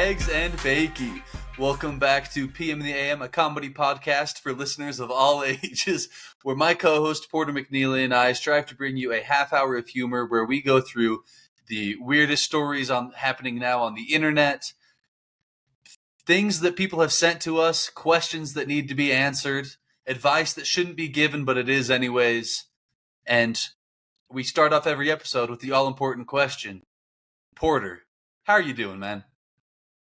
Eggs and Bakey. Welcome back to PM in the AM, a comedy podcast for listeners of all ages, where my co-host Porter McNeely and I strive to bring you a half hour of humor where we go through the weirdest stories happening now on the internet, things that people have sent to us, questions that need to be answered, advice that shouldn't be given, but it is anyways. And we start off every episode with the all-important question. Porter, how are you doing, man?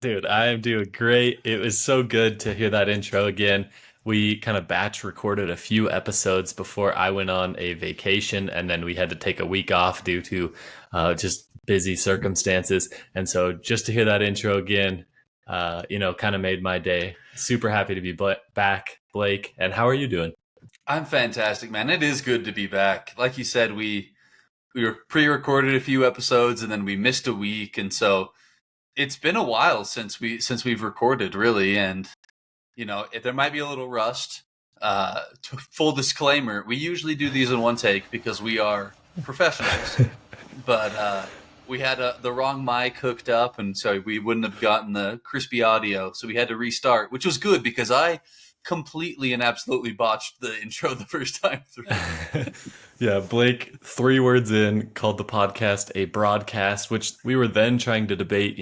Dude, I am doing great. It was so good to hear that intro again. We kind of batch recorded a few episodes before I went on a vacation, and then we had to take a week off due to just busy circumstances. And so just to hear that intro again, kind of made my day. Super happy to be back, Blake. And how are you doing? I'm fantastic, man. It is good to be back. Like you said, we were pre-recorded a few episodes, and then we missed a week, and so it's been a while since we've recorded, really, and there might be a little rust. Full disclaimer: we usually do these in one take because we are professionals, but we had the wrong mic hooked up, and so we wouldn't have gotten the crispy audio. So we had to restart, which was good because I completely and absolutely botched the intro the first time through. Yeah, Blake, 3 words in, called the podcast a broadcast, which we were then trying to debate,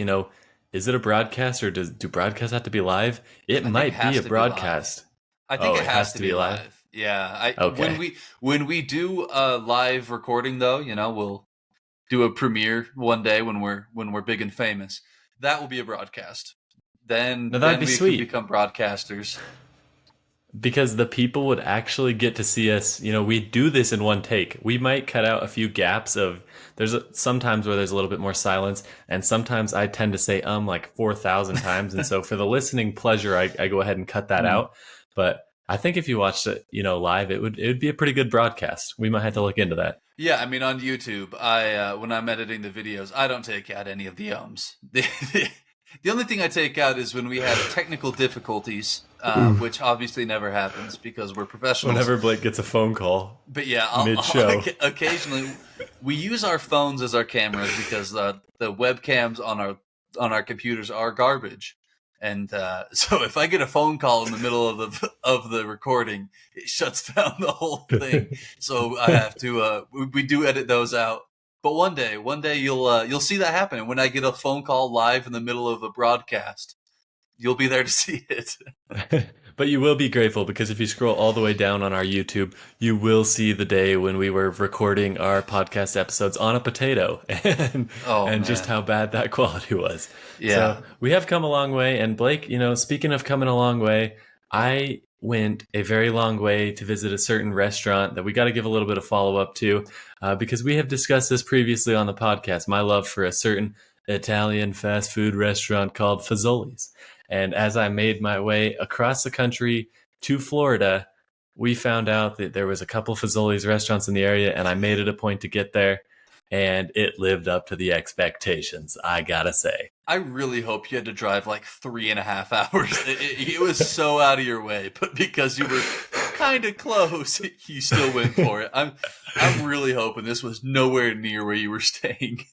is it a broadcast or do broadcasts have to be live? It might be a broadcast. I think it has to be live. Yeah. Okay. When we do a live recording, though, we'll do a premiere one day when we're big and famous. That will be a broadcast. Then we sweet. Can become broadcasters. Because the people would actually get to see us. We do this in one take. We might cut out a few gaps there's sometimes where there's a little bit more silence, and sometimes I tend to say like 4,000 times, and so for the listening pleasure, I go ahead and cut that out. But I think if you watched it, live, it would be a pretty good broadcast. We might have to look into that. Yeah, I mean, on YouTube, when I'm editing the videos, I don't take out any of the ums. The only thing I take out is when we have technical difficulties, which obviously never happens because we're professionals. Whenever Blake gets a phone call. But yeah, occasionally we use our phones as our cameras because the webcams on our computers are garbage. And so if I get a phone call in the middle of the recording, it shuts down the whole thing. So I have to we do edit those out. But one day you'll see that happen. And when I get a phone call live in the middle of a broadcast, you'll be there to see it. But you will be grateful because if you scroll all the way down on our YouTube, you will see the day when we were recording our podcast episodes on a potato and just how bad that quality was. Yeah. So we have come a long way. And Blake, speaking of coming a long way, I went a very long way to visit a certain restaurant that we got to give a little bit of follow-up to because we have discussed this previously on the podcast, my love for a certain Italian fast food restaurant called Fazoli's. And as I made my way across the country to Florida, we found out that there was a couple Fazoli's restaurants in the area, and I made it a point to get there, and it lived up to the expectations, I gotta say. I really hope you had to drive like 3.5 hours. It was so out of your way, but because you were kind of close, you still went for it. I'm really hoping this was nowhere near where you were staying.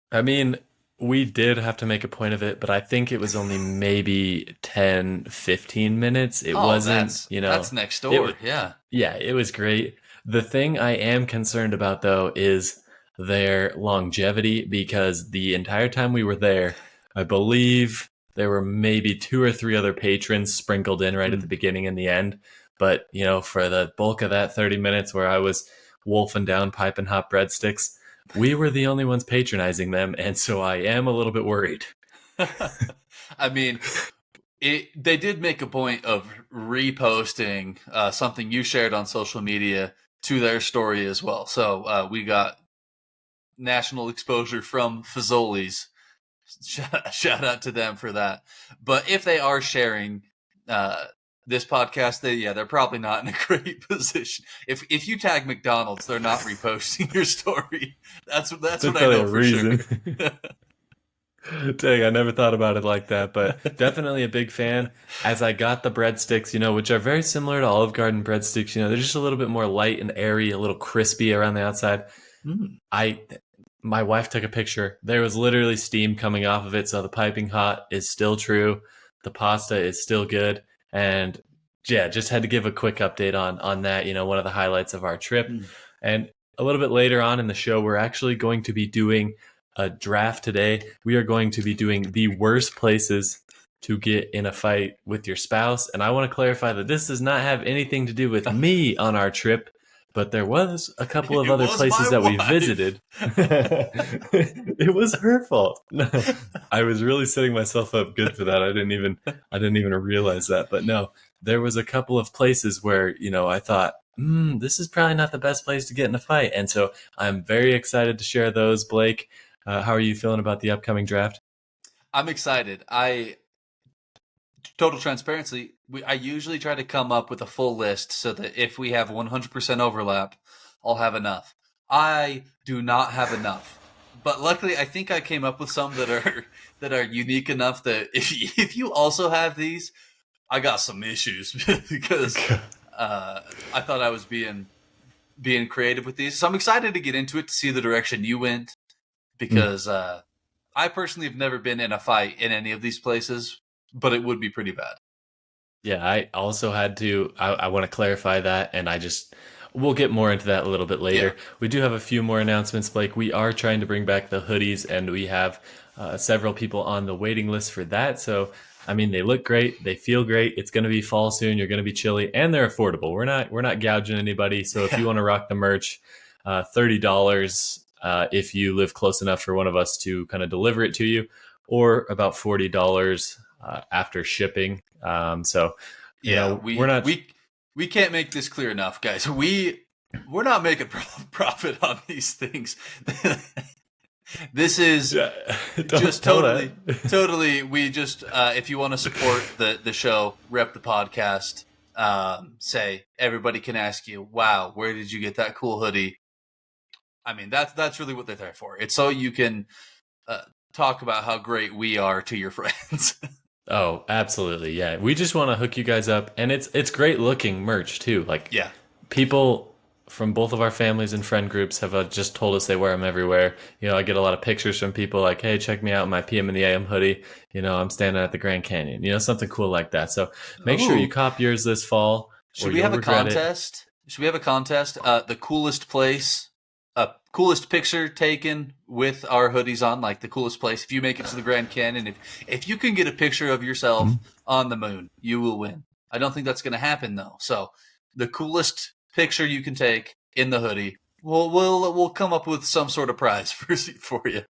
I mean, we did have to make a point of it, but I think it was only maybe 10, 15 minutes. It wasn't, That's next door, yeah. Yeah, it was great. The thing I am concerned about, though, is their longevity, because the entire time we were there, I believe there were maybe 2 or 3 other patrons sprinkled in right at the beginning and the end. But, for the bulk of that 30 minutes where I was wolfing down pipe and hot breadsticks, we were the only ones patronizing them, and so I am a little bit worried. I mean, they did make a point of reposting something you shared on social media to their story as well. So we got national exposure from Fazoli's. Shout out to them for that. But if they are sharing this podcast, they're probably not in a great position. If you tag McDonald's, they're not reposting your story. That's what I know for sure. Dang, I never thought about it like that, but definitely a big fan. As I got the breadsticks, which are very similar to Olive Garden breadsticks, they're just a little bit more light and airy, a little crispy around the outside. my wife took a picture. There was literally steam coming off of it, so the piping hot is still true. The pasta is still good, and yeah, just had to give a quick update on that. One of the highlights of our trip, Mm. and a little bit later on in the show, we're actually going to be doing a draft today. We are going to be doing the worst places to get in a fight with your spouse, and I want to clarify that this does not have anything to do with me on our trip, but there was a couple of It other was places my that we wife. visited. It was her fault. I was really setting myself up good for that. I didn't even realize that. But no, there was a couple of places where, I thought, this is probably not the best place to get in a fight. And so I'm very excited to share those, Blake. How are you feeling about the upcoming draft? I'm excited. Total transparency, I usually try to come up with a full list so that if we have 100% overlap, I'll have enough. I do not have enough, but luckily, I think I came up with some that are unique enough that if you also have these, I got some issues because I thought I was being creative with these. So I'm excited to get into it to see the direction you went because I personally have never been in a fight in any of these places, but it would be pretty bad. Yeah, I also had to. I want to clarify that, and we'll get more into that a little bit Yeah. later. We do have a few more announcements, Blake. We are trying to bring back the hoodies, and we have several people on the waiting list for that. So, I mean, they look great, they feel great. It's going to be fall soon. You're going to be chilly, and they're affordable. We're not gouging anybody. So, if you Yeah. want to rock the merch, $30 if you live close enough for one of us to kind of deliver it to you, or about $40 after shipping. So, Yeah, we're not. we can't make this clear enough, guys. We're not making profit on these things. This is Yeah, don't just tell that. totally. We just if you want to support the show, rep the podcast. Say everybody can ask you, "Wow, where did you get that cool hoodie?" I mean, that's really what they're there for. It's so you can uh, talk about how great we are to your friends. Oh, absolutely. Yeah. We just want to hook you guys up, and it's great looking merch too. Like, Yeah. people from both of our families and friend groups have just told us they wear them everywhere. I get a lot of pictures from people like, "Hey, check me out in my PM in the AM hoodie. I'm standing at the Grand Canyon." Something cool like that. So make sure you Oh, cop yours this fall, or should we you'll have a regret it. contest? Should we have a contest? The coolest place, coolest picture taken with our hoodies on, like the coolest place. If you make it to the Grand Canyon, if you can get a picture of yourself on the moon, you will win. I don't think that's going to happen though. So, the coolest picture you can take in the hoodie, we'll come up with some sort of prize for you.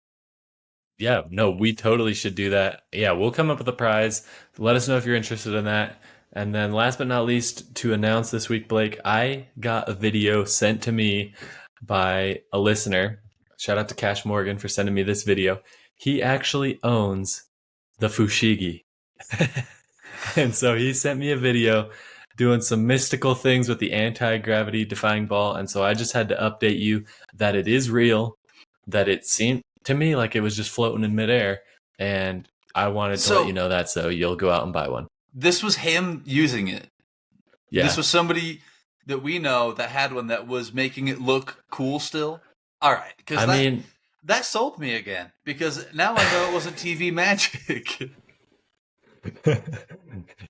Yeah, no, we totally should do that. Yeah, we'll come up with a prize. Let us know if you're interested in that. And then last but not least, to announce this week, Blake, I got a video sent to me by a listener. Shout out to Cash Morgan for sending me this video. He actually owns the Fushigi. And so he sent me a video doing some mystical things with the anti-gravity defying ball. And so I just had to update you that it is real, that it seemed to me like it was just floating in midair. And I wanted to let you So know that, so you'll go out and buy one. this was him using it. This Yeah. was somebody that we know that had one that was making it look cool still. All right, because I mean, that sold me again because now I know it wasn't TV magic.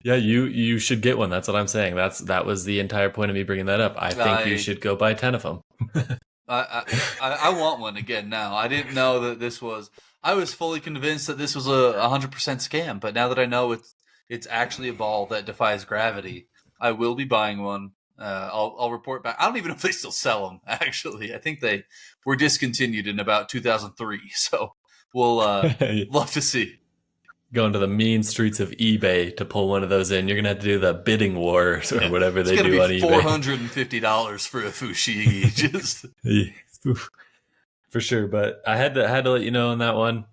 yeah, you should get one. That's what I'm saying. That was the entire point of me bringing that up. I think you I, should go buy 10 of them. I want one again now. I didn't know that this was. I was fully convinced that this was a 100% scam, but now that I know it's actually a ball that defies gravity, I will be buying one. I'll report back. I don't even know if they still sell them. Actually, I think they were discontinued in about 2003. So we'll love to see. Going to the mean streets of eBay to pull one of those in. You're gonna have to do the bidding wars or Yeah, whatever it's they gonna do be on eBay. $450 for a fushigi. Just Yeah, for sure. But I had to let you know on that one.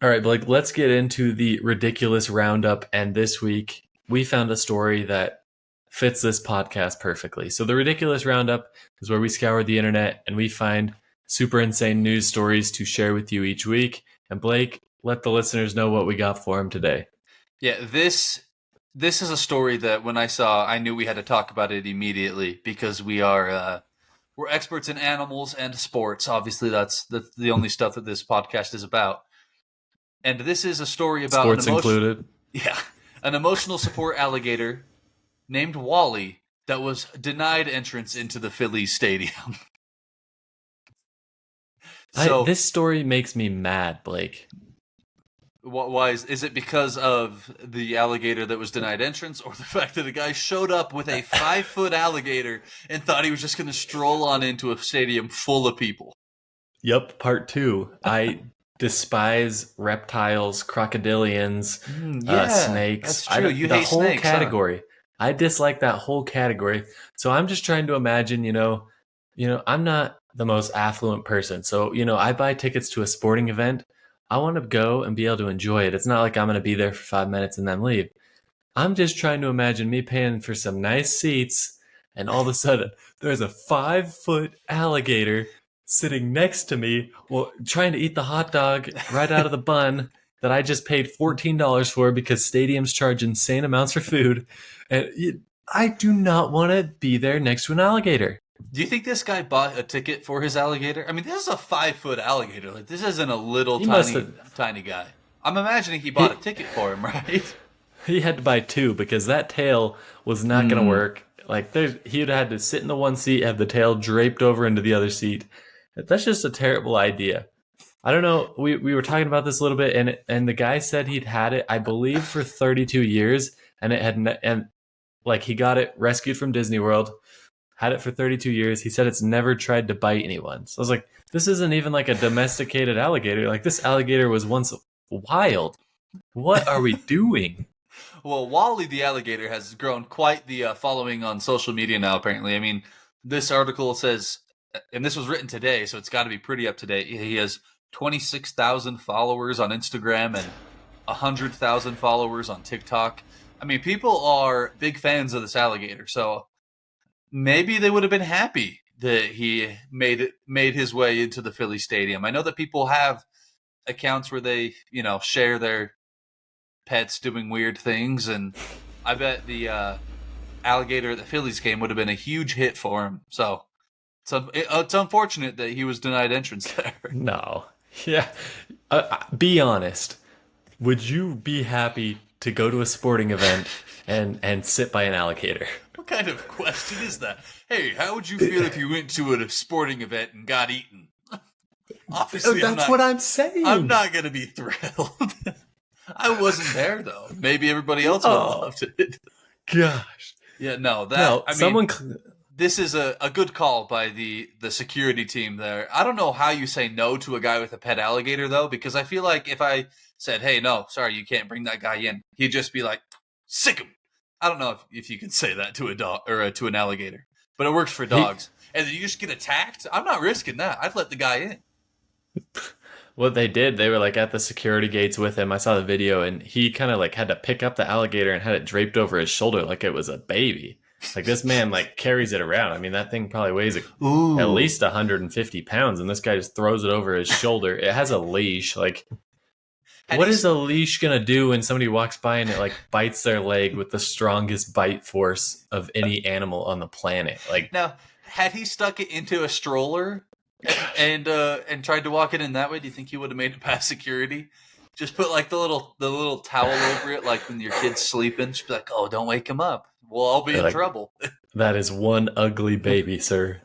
All right, Blake, let's get into the ridiculous roundup. And this week, we found a story that fits this podcast perfectly. So, the ridiculous roundup is where we scour the internet and we find super insane news stories to share with you each week. And, Blake, let the listeners know what we got for them today. yeah, this is a story that when I saw, I knew we had to talk about it immediately because we are We're experts in animals and sports. Obviously, that's the only stuff that this podcast is about. And this is a story about Sports included. an emotional support alligator named Wally that was denied entrance into the Phillies stadium. So This story makes me mad, Blake. why is it because of the alligator that was denied entrance, or the fact that a guy showed up with a 5-foot alligator and thought he was just going to stroll on into a stadium full of people? Yep, part 2. I despise reptiles, crocodilians, snakes. That's true. You the hate whole snakes, category. I dislike that whole category. So I'm just trying to imagine, I'm not the most affluent person. So, I buy tickets to a sporting event. I want to go and be able to enjoy it. It's not like I'm going to be there for 5 minutes and then leave. I'm just trying to imagine me paying for some nice seats, and all of a sudden there's a 5-foot alligator sitting next to me, trying to eat the hot dog right out of the bun that I just paid $14 for because stadiums charge insane amounts for food. And I do not want to be there next to an alligator. Do you think this guy bought a ticket for his alligator? I mean, this is a 5-foot alligator. Like, this isn't a little tiny guy. I'm imagining he bought a ticket for him, right? He had to buy 2 because that tail was not going to work. Like, he'd had to sit in the one seat, have the tail draped over into the other seat. That's just a terrible idea. I don't know. We were talking about this a little bit, and the guy said he'd had it, I believe, for 32 years, and he got it rescued from Disney World. Had it for 32 years. He said it's never tried to bite anyone. So I was like, this isn't even like a domesticated alligator. Like, this alligator was once wild. What are we doing? Well, Wally the alligator has grown quite the following on social media now, apparently. I mean, this article says, and this was written today, so it's got to be pretty up to date. He has 26,000 followers on Instagram and 100,000 followers on TikTok. I mean, people are big fans of this alligator, so maybe they would have been happy that he made his way into the Philly stadium. I know that people have accounts where they, share their pets doing weird things, and I bet the alligator at the Phillies game would have been a huge hit for him. So it's unfortunate that he was denied entrance there. No. Yeah. Be honest. Would you be happy to go to a sporting event and sit by an alligator? What kind of question is that? Hey, how would you feel if you went to a sporting event and got eaten? Obviously, that's what I'm saying. I'm not going to be thrilled. I wasn't there, though. Maybe everybody else would have loved it. Gosh. Yeah, no. This is a good call by the security team there. I don't know how you say no to a guy with a pet alligator, though, because I feel like if I said, hey, no, sorry, you can't bring that guy in, he'd just be like, sick him. I don't know if you can say that to a dog or to an alligator, but it works for dogs. And then you just get attacked. I'm not risking that. I'd let the guy in. What they did, they were like at the security gates with him. I saw the video, and he kind of like had to pick up the alligator and had it draped over his shoulder like it was a baby. Like, this man like carries it around. I mean, that thing probably weighs at least 150 pounds, and this guy just throws it over his shoulder. It has a leash. Like, what is a leash gonna do when somebody walks by and it like bites their leg with the strongest bite force of any animal on the planet? Like, now, had he stuck it into a stroller and tried to walk it in that way, do you think he would have made it past security? Just put like the little towel over it, like when your kid's sleeping. Just be like, "Oh, don't wake him up. We'll all be in trouble." That is one ugly baby, sir.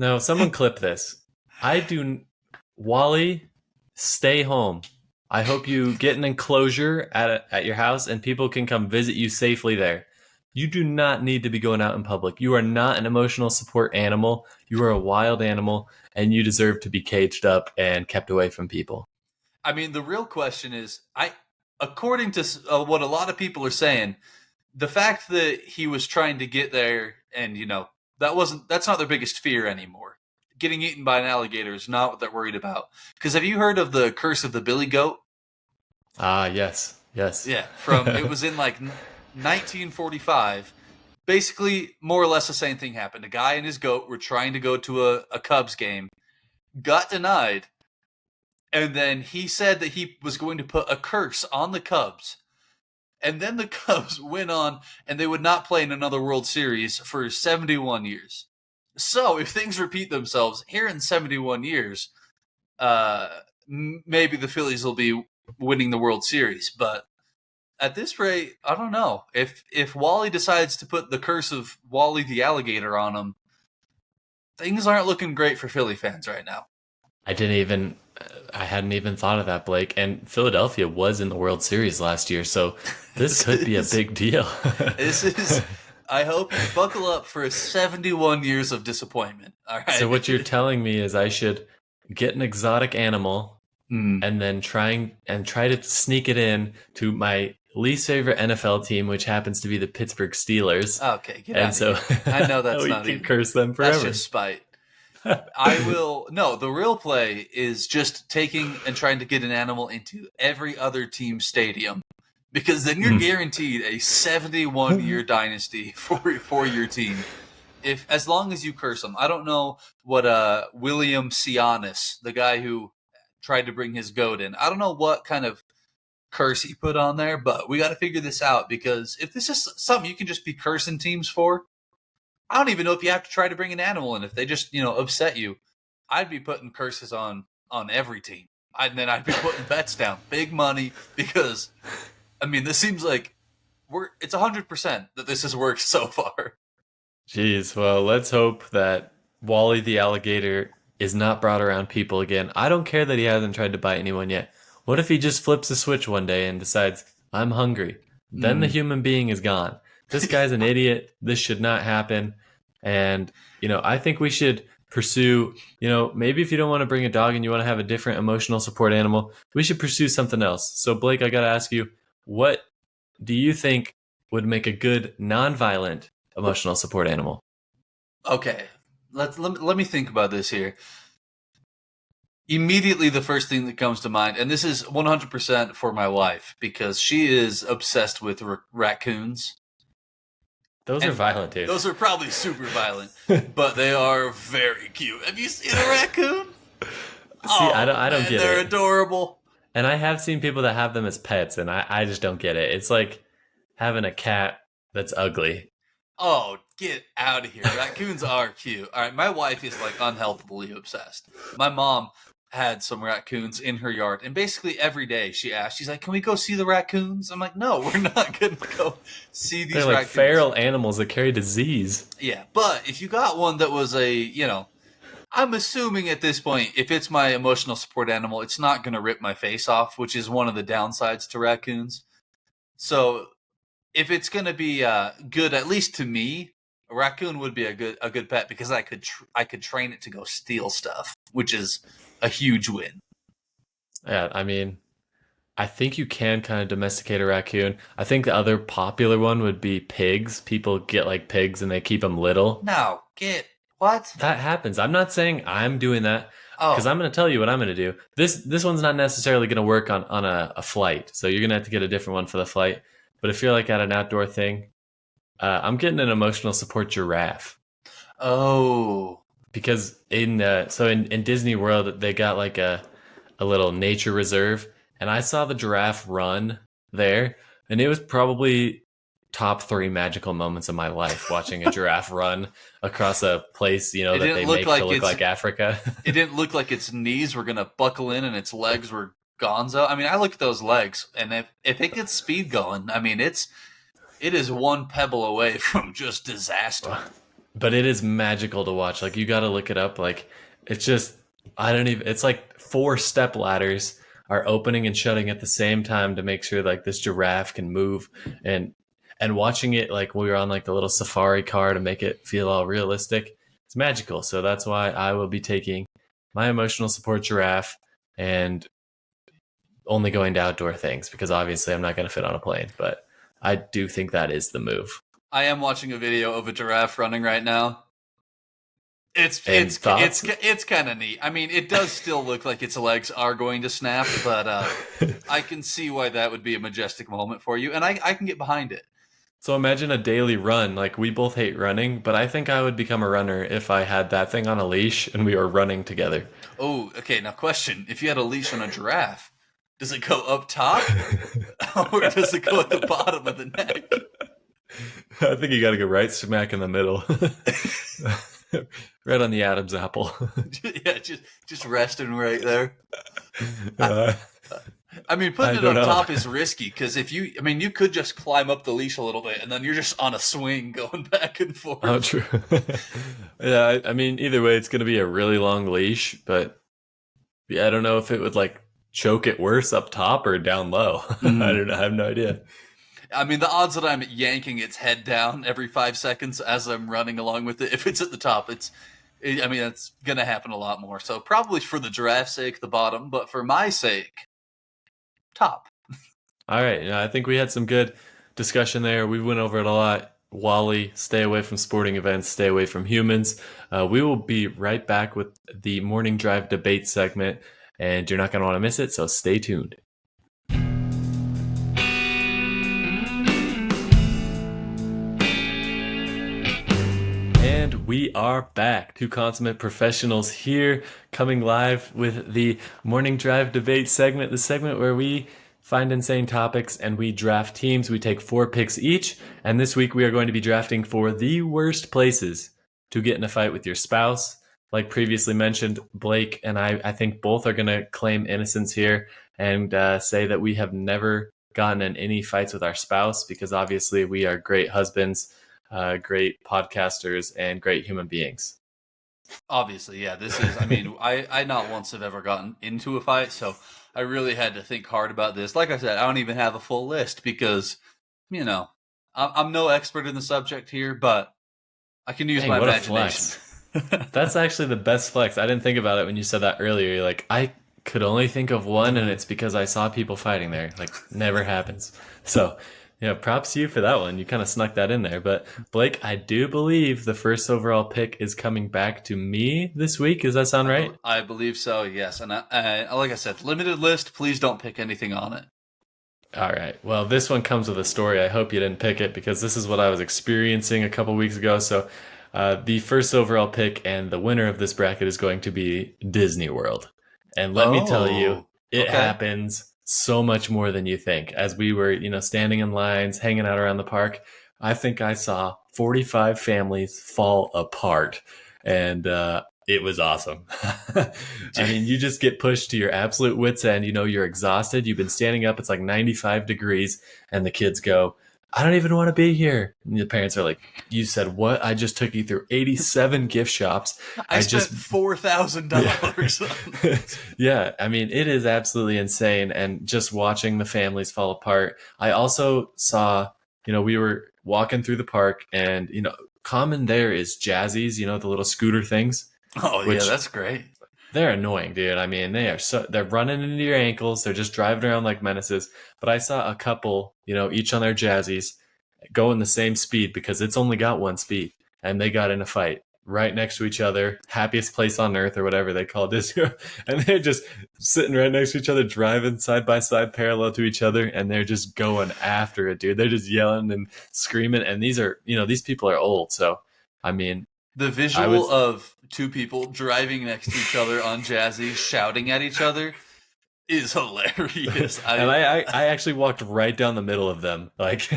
No, someone clip this. Wally, stay home. I hope you get an enclosure at your house and people can come visit you safely there. You do not need to be going out in public. You are not an emotional support animal. You are a wild animal, and you deserve to be caged up and kept away from people. I mean, the real question is, according to what a lot of people are saying, the fact that he was trying to get there, and that's not their biggest fear anymore. Getting eaten by an alligator is not what they're worried about. Because have you heard of the curse of the billy goat? Yes. Yeah, it was in like 1945. Basically, more or less the same thing happened. A guy and his goat were trying to go to a Cubs game, got denied, and then he said that he was going to put a curse on the Cubs. And then the Cubs went on, and they would not play in another World Series for 71 years. So if things repeat themselves here in 71 years, maybe the Phillies will be winning the World Series. But at this rate, I don't know. If Wally decides to put the curse of Wally the alligator on him, things aren't looking great for Philly fans right now. I hadn't even thought of that, Blake. And Philadelphia was in the World Series last year, so this could be a big deal. This is. I hope you buckle up for 71 years of disappointment. All right. So what you're telling me is I should get an exotic animal and then try to sneak it in to my least favorite NFL team, which happens to be the Pittsburgh Steelers. Okay, get out of here. I know that's not can even. Curse them forever. That's just spite. I will. No, the real play is just taking and trying to get an animal into every other team's stadium, because then you're guaranteed a 71-year dynasty for your team. As long as you curse them. I don't know what William Sionis, the guy who tried to bring his goat in, I don't know what kind of curse he put on there, but we got to figure this out, because if this is something you can just be cursing teams for, I don't even know if you have to try to bring an animal in. If they just, upset you, I'd be putting curses on every team. Then I'd be putting bets down, big money, because, this seems like it's 100% that this has worked so far. Jeez, well, let's hope that Wally the alligator is not brought around people again. I don't care that he hasn't tried to bite anyone yet. What if he just flips a switch one day and decides, I'm hungry? Then the human being is gone. This guy's an idiot. This should not happen. And, I think we should pursue, maybe if you don't want to bring a dog and you want to have a different emotional support animal, we should pursue something else. So, Blake, I got to ask you, what do you think would make a good non-violent emotional support animal? Okay, let me think about this here. Immediately, the first thing that comes to mind, and this is 100% for my wife, because she is obsessed with raccoons. Those are violent, dude. Those are probably super violent, but they are very cute. Have you seen a raccoon? I don't get it. They're adorable. And I have seen people that have them as pets, and I just don't get it. It's like having a cat that's ugly. Oh, get out of here. Raccoons are cute. All right, my wife is like unhealthily obsessed. My mom had some raccoons in her yard, and basically every day she asked, she's like, can we go see the raccoons? I'm like, no, we're not going to go see these They're like raccoons. feral animals that carry disease. Yeah, but if you got one that was I'm assuming at this point, if it's my emotional support animal, it's not going to rip my face off, which is one of the downsides to raccoons. So if it's going to be good, at least to me, a raccoon would be a good pet, because I could train it to go steal stuff, which is a huge win. Yeah, I think you can kind of domesticate a raccoon. I think the other popular one would be pigs. People get like pigs and they keep them little. No, what? That happens. I'm not saying I'm doing that, because I'm going to tell you what I'm going to do. This one's not necessarily going to work on a flight, so you're going to have to get a different one for the flight. But if you're like at an outdoor thing, I'm getting an emotional support giraffe. Oh. Because in Disney World, they got like a little nature reserve, and I saw the giraffe run there, and it was probably top 3 magical moments of my life, watching a giraffe run across a place, that they make to look like Africa. It didn't look like its knees were going to buckle in and its legs were gonzo. I look at those legs, and if it gets speed going, it is one pebble away from just disaster. But it is magical to watch. Like, you got to look it up. Like, it's just, it's like 4 step ladders are opening and shutting at the same time to make sure like this giraffe can move, and watching it, like we were on like the little safari car to make it feel all realistic. It's magical. So that's why I will be taking my emotional support giraffe and only going to outdoor things, because obviously I'm not going to fit on a plane, but I do think that is the move. I am watching a video of a giraffe running right now. It's kind of neat. It does still look like its legs are going to snap, but I can see why that would be a majestic moment for you, and I can get behind it. So imagine a daily run. Like, we both hate running, but I think I would become a runner if I had that thing on a leash and we were running together. Oh, okay. Now, question: if you had a leash on a giraffe, does it go up top, or does it go at the bottom of the neck? I think you got to go right smack in the middle. Right on the Adam's apple. Yeah, just resting right there. I, uh, I mean, I putting it don't up know. top is risky because I mean, you could just climb up the leash a little bit and then you're just on a swing going back and Oh, forth. true. Yeah, I mean, either way, it's going to be a really long leash, but yeah, I don't know if it would like choke it worse up top or down low. I Mm. don't know. I have no idea. I mean, the odds that I'm yanking its head down every 5 seconds as I'm running along with it, if it's at the top, I mean, that's gonna happen a lot more. So probably for the giraffe's sake, the bottom, but for my sake, top. All right, I think we had some good discussion there. We went over it a lot. Wally, stay away from sporting events, stay away from humans. We will be right back with the morning drive debate segment, and you're not going to want to miss it, so stay tuned. And we are back. Two consummate professionals here, coming live with the morning drive debate segment, the segment where we find insane topics and we draft teams. We take 4 picks each, and this week we are going to be drafting for the worst places to get in a fight with your spouse. Like previously mentioned, Blake and I think both are going to claim innocence here and say that we have never gotten in any fights with our spouse because obviously we are great husbands, great podcasters, and great human beings. Obviously, yeah. This is. I mean, I not once have ever gotten into a fight, so I really had to think hard about this. Like I said, I don't even have a full list because, you know, I'm no expert in the subject here, but I can use Dang, my what a imagination. flex. That's actually the best flex. I didn't think about it when you said that earlier. You're like, I could only think of one, and it's because I saw people fighting there. Like, never happens. So, yeah, props to you for that one. You kind of snuck that in there. But, Blake, I do believe the first overall pick is coming back to me this week. Does that sound right? I believe so. Yes, and like I said, limited list. Please don't pick anything on it. All right. Well, this one comes with a story. I hope you didn't pick it because this is what I was experiencing a couple weeks ago. So, the first overall pick and the winner of this bracket is going to be Disney World. And let me tell you, Oh, it okay. happens so much more than you think. As we were, standing in lines, hanging out around the park, I think I saw 45 families fall apart. And it was awesome. I mean, you just get pushed to your absolute wits end. You're exhausted. You've been standing up. It's like 95 degrees. And the kids go, I don't even want to be here. And the parents are like, you said what? I just took you through 87 gift shops. I I spent just, yeah. $4,000 on this. Yeah. I mean, it is absolutely insane. And just watching the families fall apart. I also saw, we were walking through the park and, common there is jazzies, the little scooter things, Oh yeah, which that's great. they're annoying, dude. I mean, they're running into your ankles. They're just driving around like menaces. But I saw a couple, each on their jazzies going the same speed because it's only got one speed. And they got in a fight right next to each other, happiest place on earth or whatever they call Disney. And they're just sitting right next to each other, driving side by side parallel to each other. And they're just going after it, dude. They're just yelling and screaming. And these people are old. So, I mean, The I visual was of two people driving next to each other on Jazzy, shouting at each other, is hilarious. and I actually walked right down the middle of them. Like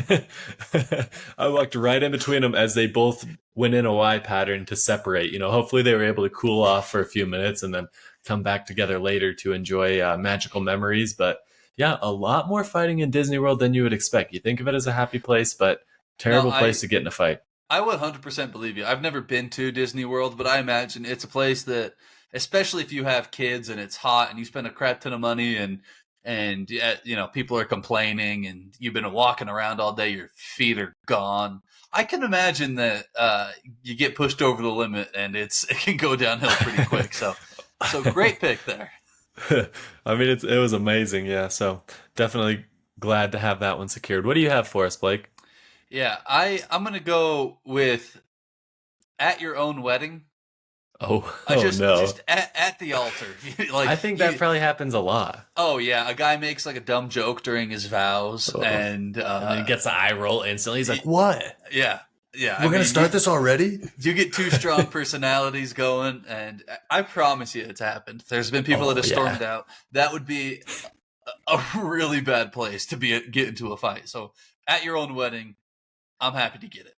I walked right in between them as they both went in a Y pattern to separate. Hopefully they were able to cool off for a few minutes and then come back together later to enjoy magical memories. But yeah, a lot more fighting in Disney World than you would expect. You think of it as a happy place, but no, terrible place to get in a fight. I would 100% believe you. I've never been to Disney World, but I imagine it's a place that, especially if you have kids and it's hot and you spend a crap ton of money and people are complaining and you've been walking around all day, your feet are gone. I can imagine that you get pushed over the limit and it can go downhill pretty quick. So great pick there. I mean, it was amazing. Yeah. So definitely glad to have that one secured. What do you have for us, Blake? Yeah, I'm gonna go with at your own wedding. Oh, I oh just no. just at the altar, like I think that probably happens a lot. oh yeah, a guy makes like a dumb joke during his vows, Oh. and And then he gets the eye roll instantly. He's like, "What? yeah, yeah. I We're gonna mean, start this already? you get two strong personalities going, and I promise you, it's happened. There's been people that Oh have stormed yeah." out. That would be a really bad place to get into a fight. So at your own wedding, I'm happy to get it.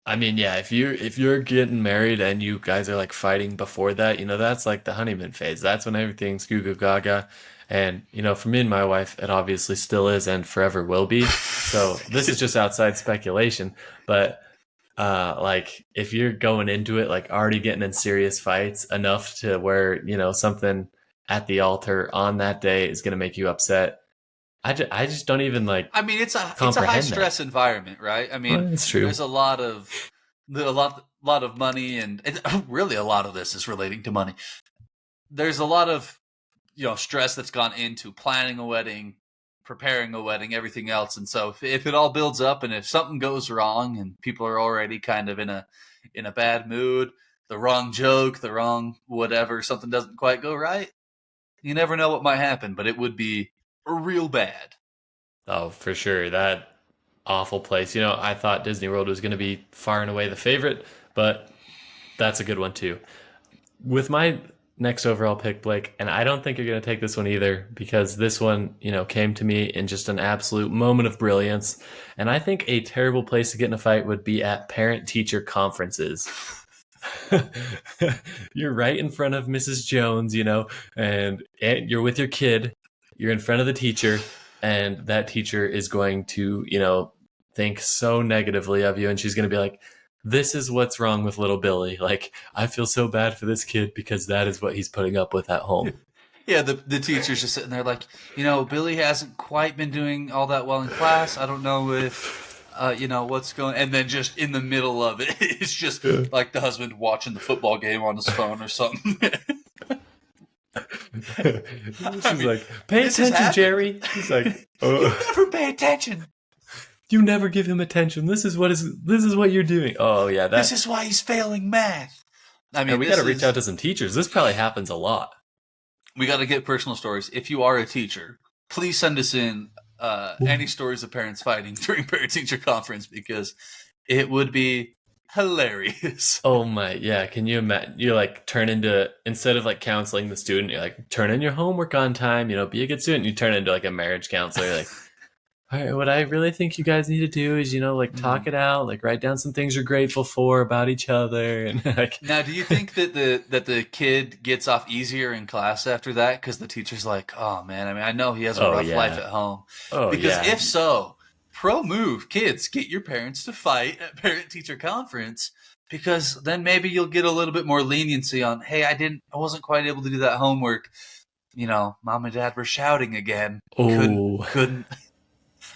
I mean, yeah, if you're getting married and you guys are like fighting before that, that's like the honeymoon phase. That's when everything's goo goo gaga. And for me and my wife, it obviously still is and forever will be. So this is just outside speculation. But like if you're going into it like already getting in serious fights enough to where, something at the altar on that day is gonna make you upset. I just don't even like I mean, it's a high comprehend that. stress environment, right? I Well, mean, that's true. there's a lot of money, and really a lot of this is relating to money. There's a lot of stress that's gone into planning a wedding, preparing a wedding, everything else, and so if it all builds up, and if something goes wrong, and people are already kind of in a bad mood, the wrong joke, the wrong whatever, something doesn't quite go right, you never know what might happen, but it would be real bad. Oh, for sure. That awful place. I thought Disney World was going to be far and away the favorite, but that's a good one too. With my next overall pick, Blake, and I don't think you're going to take this one either because this one, came to me in just an absolute moment of brilliance. And I think a terrible place to get in a fight would be at parent teacher conferences. You're right in front of Mrs. Jones, and you're with your kid. You're in front of the teacher, and that teacher is going to, think so negatively of you, and she's going to be like, "This is what's wrong with little Billy. Like, I feel so bad for this kid because that is what he's putting up with at home." Yeah, the teacher's just sitting there like, Billy hasn't quite been doing all that well in class. I don't know if, what's going. And then just in the middle of it, it's just like the husband watching the football game on his phone or something. I She's mean, like, "Pay this has attention, happened. Jerry." He's like, You "Oh, never pay attention. you never give him attention. This is what you're doing." Oh yeah, This that. is why he's failing math. I And mean, we got to reach out to some teachers. This probably happens a lot. we got to get personal stories. If you are a teacher, please send us in any stories of parents fighting during parent teacher conference because it would be hilarious. Oh my, yeah. Can you imagine? You like turn into instead of like counseling the student, you're like turn in your homework on time. Be a good student. You turn into like a marriage counselor. You're like, all right, what I really think you guys need to do is like talk Mm. it out, like write down some things you're grateful for about each other, and like, Now, do you think that the kid gets off easier in class after that because the teacher's like, "Oh man, I mean, I know he has a oh rough life yeah, at home." oh Because yeah, if so, pro move, kids, get your parents to fight at parent teacher conference because then maybe you'll get a little bit more leniency on, "Hey, I wasn't quite able to do that homework. Mom and dad were shouting again. Couldn't oh, couldn't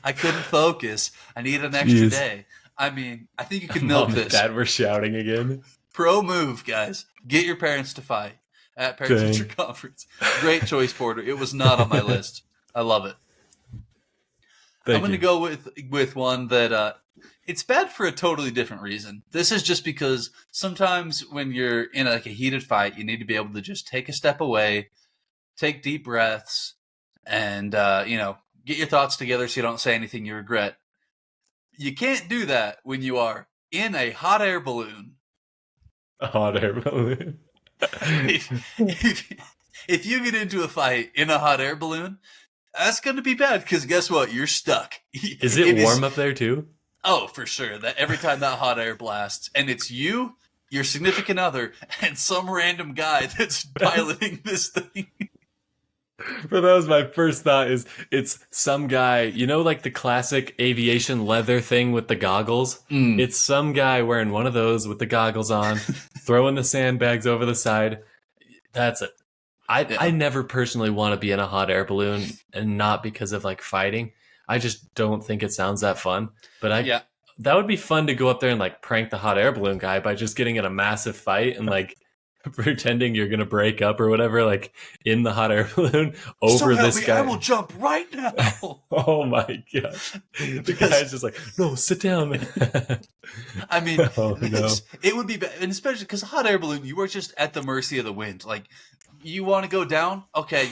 I couldn't focus. I need an extra jeez, day." I mean, I think you could milk mom and this. dad were shouting again. Pro move, guys. Get your parents to fight at parent teacher Dang. conference. Great choice, Porter. It was not on my list. I love it. I'm Thank going to you. go with one that it's bad for a totally different reason. This is just because sometimes when you're in like a heated fight, you need to be able to just take a step away, take deep breaths, and get your thoughts together so you don't say anything you regret. You can't do that when you are in a hot air balloon. A hot air balloon. if, if if you get into a fight in a hot air balloon, that's going to be bad because guess what? You're stuck. Is it It is. warm up there too? Oh, for sure. That every time that hot air blasts, and it's you, your significant other, and some random guy that's piloting this thing. But that was my first thought is it's some guy, like the classic aviation leather thing with the goggles? Mm. It's some guy wearing one of those with the goggles on, throwing the sandbags over the side. That's it. I Yeah. never personally want to be in a hot air balloon and not because of like fighting. I just don't think it sounds that fun. But Yeah. that would be fun to go up there and like prank the hot air balloon guy by just getting in a massive fight and like pretending you're gonna break up or whatever, like in the hot air balloon So over help this me, I guy. will jump right now. Oh my gosh. The Because guy's just like, no, sit down. I mean, Oh no. it would be bad, and especially because a hot air balloon, you are just at the mercy of the wind. Like, you want to go down? Okay,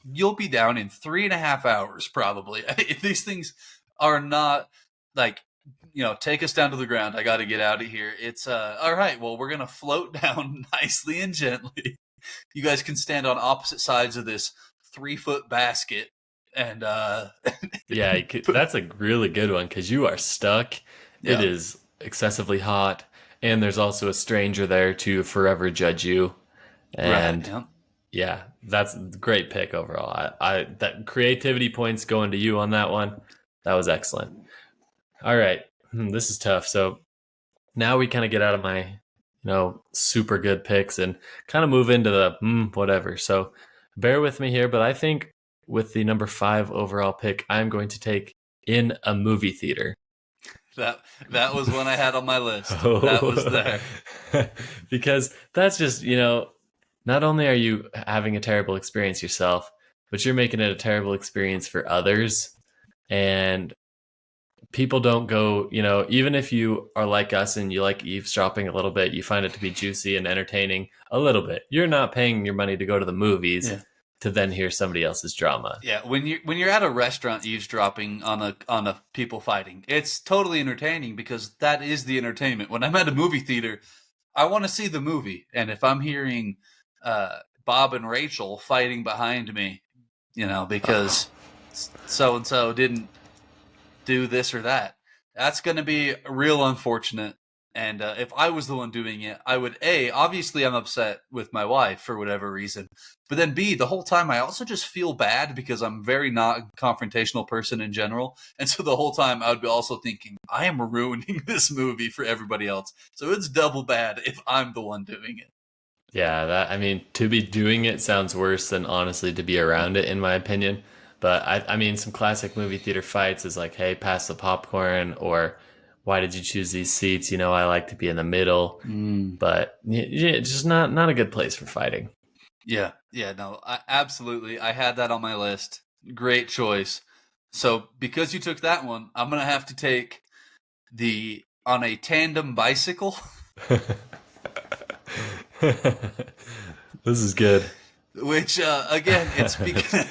you'll be down in 3.5 hours probably. These things are not like, take us down to the ground. I got to get out of here. It's all right. Well, we're gonna float down nicely and gently. You guys can stand on opposite sides of this 3-foot basket, and Yeah, that's a really good one because you are stuck. It yeah. is excessively hot, and there's also a stranger there to forever judge you. Right. And Yeah. yeah, that's a great pick overall. I that creativity points going to you on that one. That was excellent. All right, this is tough. So now we kind of get out of my, super good picks and kind of move into the whatever. So bear with me here, but I think with the number 5 overall pick, I'm going to take In a Movie Theater. That that was one I had on my list. That was Oh, there. because that's just, not only are you having a terrible experience yourself, but you're making it a terrible experience for others. And people don't go, even if you are like us and you like eavesdropping a little bit, you find it to be juicy and entertaining a little bit. You're not paying your money to go to the movies Yeah. to then hear somebody else's drama. Yeah, when you're at a restaurant eavesdropping on a people fighting, it's totally entertaining because that is the entertainment. When I'm at a movie theater, I want to see the movie, and if I'm hearing Bob and Rachel fighting behind me, because so and so didn't do this or that, that's going to be real unfortunate. And if I was the one doing it, I would obviously I'm upset with my wife for whatever reason, but then B, the whole time I also just feel bad because I'm very not a confrontational person in general, and so the whole time I would be also thinking I am ruining this movie for everybody else. So it's double bad if I'm the one doing it. Yeah, I mean, to be doing it sounds worse than honestly to be around it, in my opinion. But I mean, some classic movie theater fights is like, hey, pass the popcorn, or why did you choose these seats? I like to be in the middle. Mm. But yeah, it's just not a good place for fighting. Yeah, no, absolutely. I had that on my list. Great choice. So because you took that one, I'm gonna have to take the on a tandem bicycle. This is good. Which again, it's because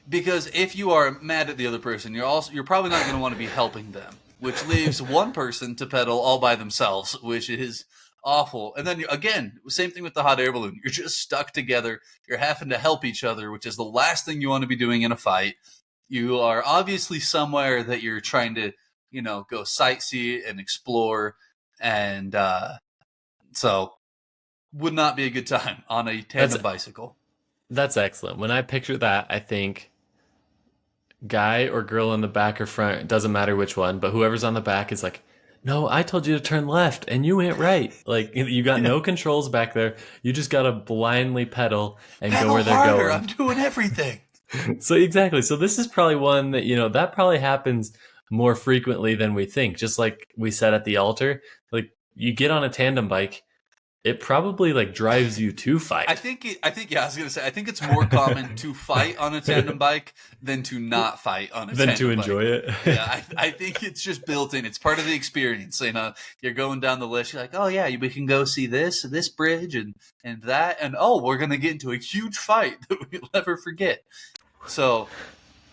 because if you are mad at the other person, you're probably not going to want to be helping them, which leaves one person to pedal all by themselves, which is awful. And then again, same thing with the hot air balloon. You're just stuck together. You're having to help each other, which is the last thing you want to be doing in a fight. You are obviously somewhere that you're trying to, go sightsee and explore, and so would not be a good time on a That's tandem bicycle. that's excellent. When I picture that, I think guy or girl in the back or front, it doesn't matter which one, but whoever's on the back is like, no, I told you to turn left and you went right. Like you got Yeah. no controls back there. You just got to blindly pedal and go Pedal where they're harder. going. I'm doing everything. So exactly. So this is probably one that, that probably happens more frequently than we think. Just like we said at the altar, like you get on a tandem bike, it probably like drives you to fight. Yeah, I was gonna say, I think it's more common to fight on a tandem bike than to not fight on a than tandem to enjoy bike. it. Yeah, I think it's just built in. It's part of the experience. You're going down the list. You're like, oh yeah, we can go see this bridge and that, and oh, we're gonna get into a huge fight that we'll never forget. So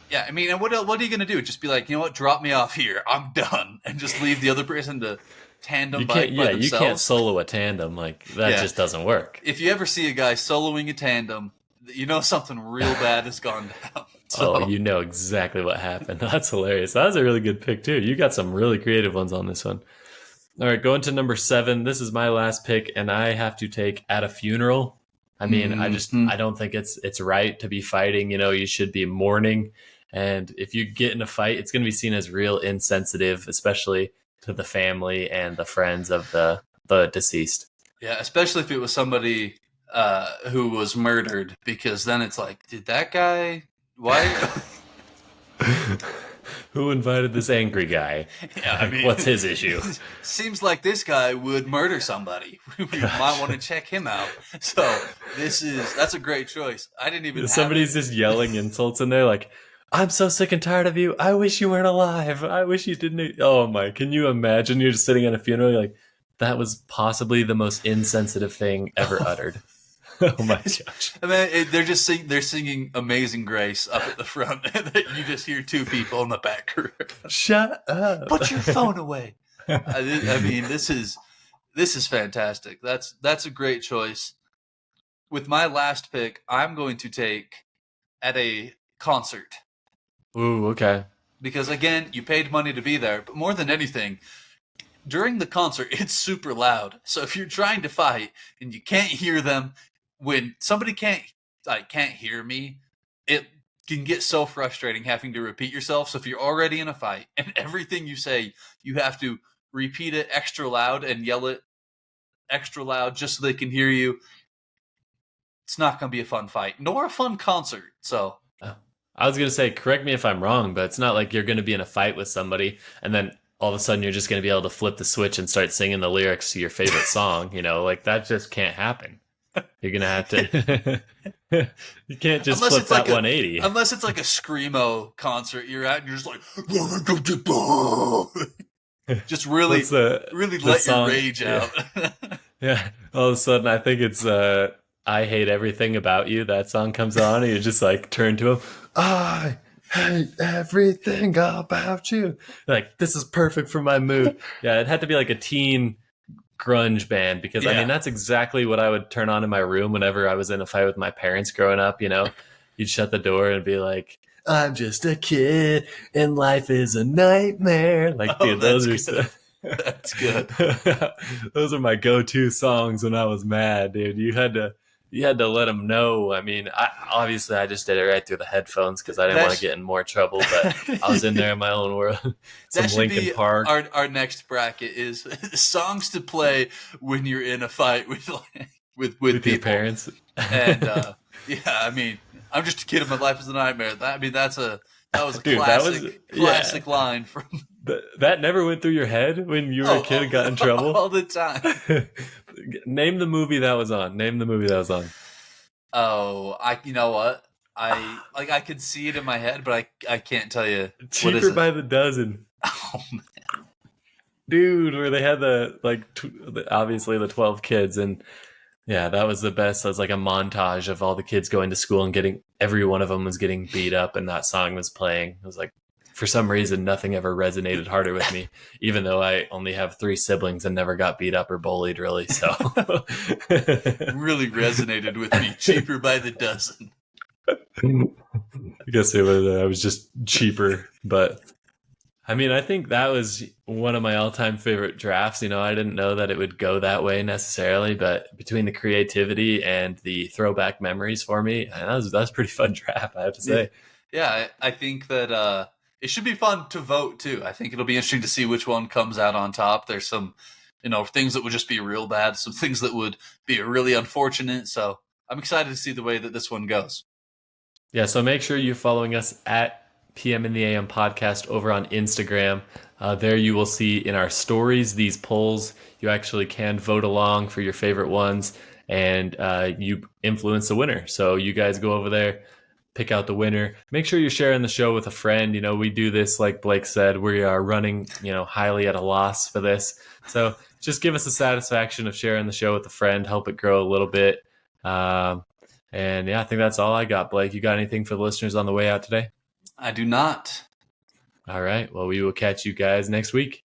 yeah, I mean, and what are you gonna do? Just be like, you know what? Drop me off here. I'm done, and just leave the other person to tandem You can't, bike by yeah, you can't themselves. solo a tandem. Like that Yeah. just doesn't work. If you ever see a guy soloing a tandem, you know something real bad has gone down. Oh, So you know exactly what happened. That's hilarious. That was a really good pick too. You got some really creative ones on this one. All right, going to number 7. This is my last pick, and I have to take At a Funeral. I mean, I don't think it's right to be fighting. You should be mourning, and if you get in a fight, it's going to be seen as real insensitive, especially to the family and the friends of the deceased. yeah, especially if it was somebody who was murdered, because then it's like, did that guy? Why? Who invited this angry guy? Yeah, I mean, What's his issue? Seems like this guy would murder somebody. We might want to check him out. So that's a great choice. I didn't even. Somebody's just yelling insults in there, like, I'm so sick and tired of you. I wish you weren't alive. I wish you didn't. Oh my, can you imagine? You're just sitting at a funeral, you're like, that was possibly the most insensitive thing ever uttered. Oh my gosh. And then they're singing Amazing Grace up at the front, and then you just hear two people in the back. Shut up. Put your phone away. I mean, this is fantastic. That's a great choice. With my last pick, I'm going to take At a Concert, Ooh, okay. because again, you paid money to be there, but more than anything, during the concert, it's super loud. So if you're trying to fight and you can't hear them, when somebody can't hear me, it can get so frustrating having to repeat yourself. So if you're already in a fight and everything you say, you have to repeat it extra loud and yell it extra loud just so they can hear you, it's not going to be a fun fight, nor a fun concert. So I was going to say, correct me if I'm wrong, but it's not like you're going to be in a fight with somebody and then all of a sudden you're just going to be able to flip the switch and start singing the lyrics to your favorite song. Like that just can't happen. You're going to have to, you can't just flip that 180. Unless it's like a Screamo concert you're at and you're just like, just really let your rage out. Yeah. All of a sudden I think it's, I Hate Everything About You. That song comes on and you just like turn to him. I hate everything about you. Like, this is perfect for my mood. Yeah, it had to be like a teen grunge band because I mean, that's exactly what I would turn on in my room whenever I was in a fight with my parents growing up. You'd shut the door and be like, I'm just a kid and life is a nightmare. Like, dude, those are so... That's good. Those are my go-to songs when I was mad, dude. You had to let them know. I mean, I just did it right through the headphones because I didn't want to get in more trouble. But I was in there in my own world. Some Linkin Park. Our next bracket is songs to play when you're in a fight with people. Your parents. And I mean, I'm just a kid and my life is a nightmare. That was a dude, classic line from. That never went through your head when you were a kid and got in trouble? All the time. Name the movie that was on. Oh, you know what? I could see it in my head, but I can't tell you. Cheaper by the Dozen. Oh man, dude, where they had obviously the 12 kids, and yeah, that was the best. It was like a montage of all the kids going to school and every one of them was getting beat up, and that song was playing. It was like, for some reason, nothing ever resonated harder with me, even though I only have 3 siblings and never got beat up or bullied, really. So, really resonated with me. Cheaper by the Dozen. I guess it was. I was just cheaper, but I mean, I think that was one of my all-time favorite drafts. I didn't know that it would go that way necessarily, but between the creativity and the throwback memories for me, that was a pretty fun draft, I have to say. Yeah, I think that. It should be fun to vote, too. I think it'll be interesting to see which one comes out on top. There's some, things that would just be real bad, some things that would be really unfortunate. So I'm excited to see the way that this one goes. Yeah, so make sure you're following us at PM in the AM podcast over on Instagram. There you will see in our stories these polls. You actually can vote along for your favorite ones, and you influence the winner. So you guys go over there, pick out the winner. Make sure you're sharing the show with a friend. We do this, like Blake said, we are running, highly at a loss for this. So just give us the satisfaction of sharing the show with a friend, help it grow a little bit. And yeah, I think that's all I got. Blake, you got anything for the listeners on the way out today? I do not. All right. Well, we will catch you guys next week.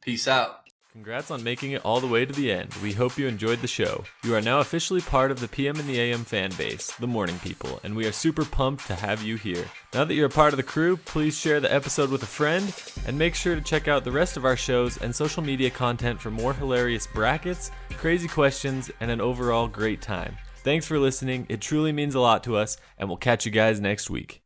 Peace out. Congrats on making it all the way to the end. We hope you enjoyed the show. You are now officially part of the PM in the AM fan base, the Morning People, and we are super pumped to have you here. Now that you're a part of the crew, please share the episode with a friend, and make sure to check out the rest of our shows and social media content for more hilarious brackets, crazy questions, and an overall great time. Thanks for listening. It truly means a lot to us, and we'll catch you guys next week.